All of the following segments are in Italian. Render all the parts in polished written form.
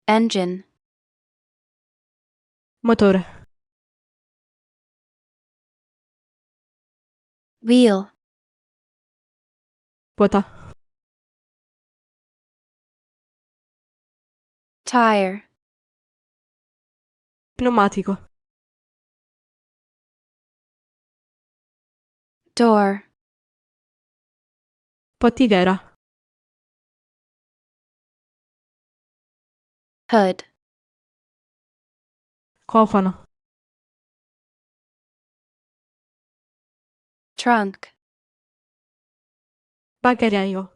engine, motore, wheel, ruota, tire, pneumatico, door, portiera, hood, cofano, trunk, bagagliaio,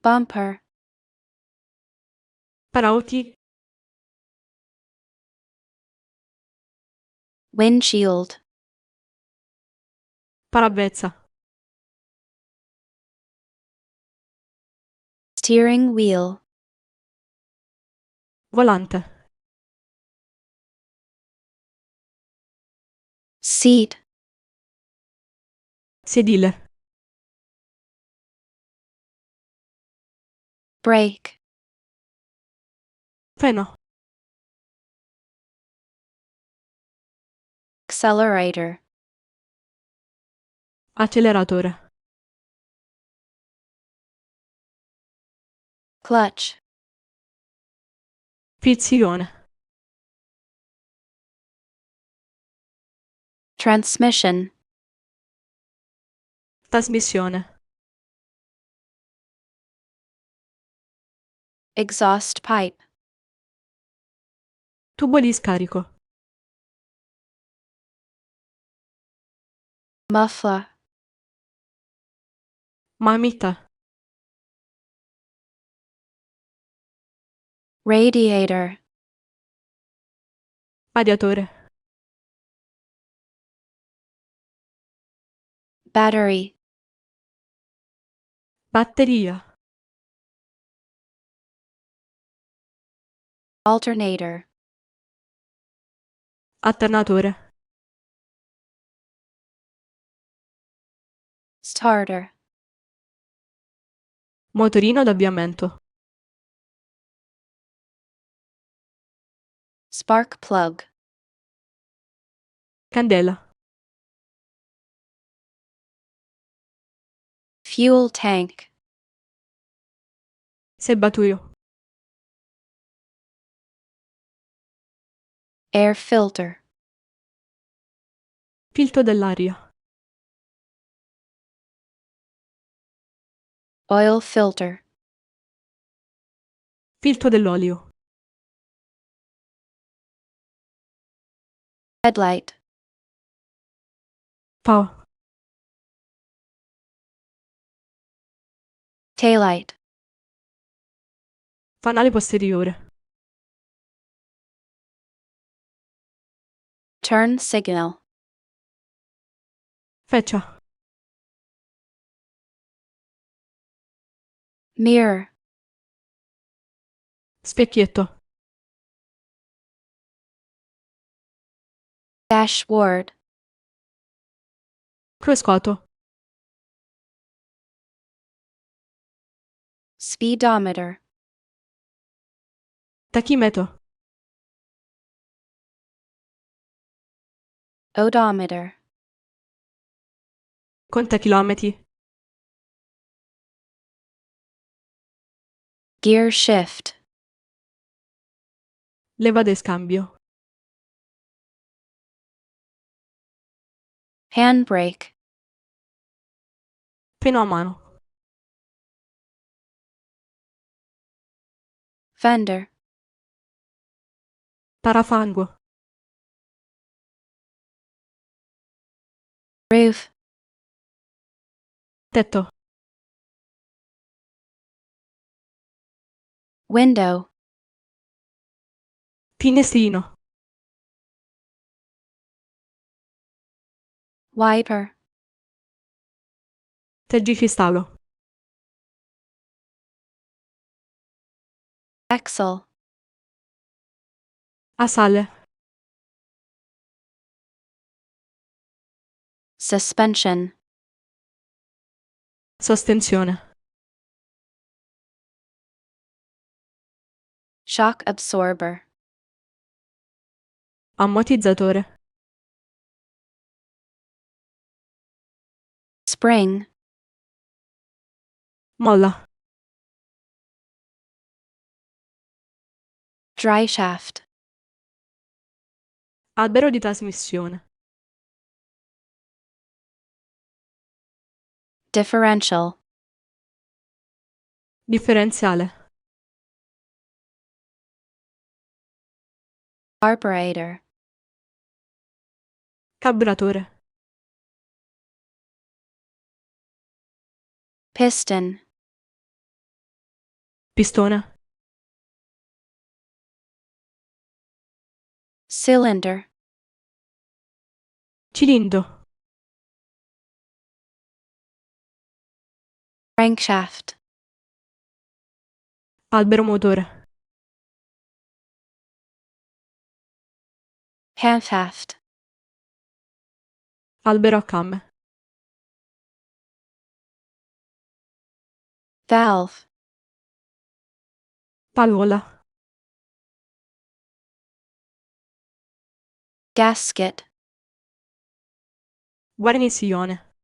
bumper, parauti, windshield, parabrezza, steering wheel, volante, seat, sedile, brake, freno, accelerator, acceleratore, clutch, frizione, transmission, trasmissione, exhaust pipe, tubo di scarico, muffler, marmitta, radiator, radiatore, battery, batteria, alternator, alternatore, starter, motorino d'avviamento, spark plug, candela, fuel tank, serbatoio, air filter, filtro dell'aria, oil filter, filtro dell'olio, headlight, faro, taillight, fanale posteriore, turn signal, freccia, mirror, specchietto, dashboard, cruscotto, speedometer, tachimetro, odometer, contachilometri, gear shift, leva de scambio, handbrake, freno a mano, fender, parafango, roof, tetto, window, finestrino, wiper, tergicristallo, axle, assale, suspension, sospensione, shock absorber, ammortizzatore, spring, molla, dry shaft, albero di trasmissione, differential, differenziale, carburetor, carburatore, piston, pistone, cylinder, cilindro, crankshaft, albero motore, handhaft, albero a camme, valve, valvola, gasket, guarnizione,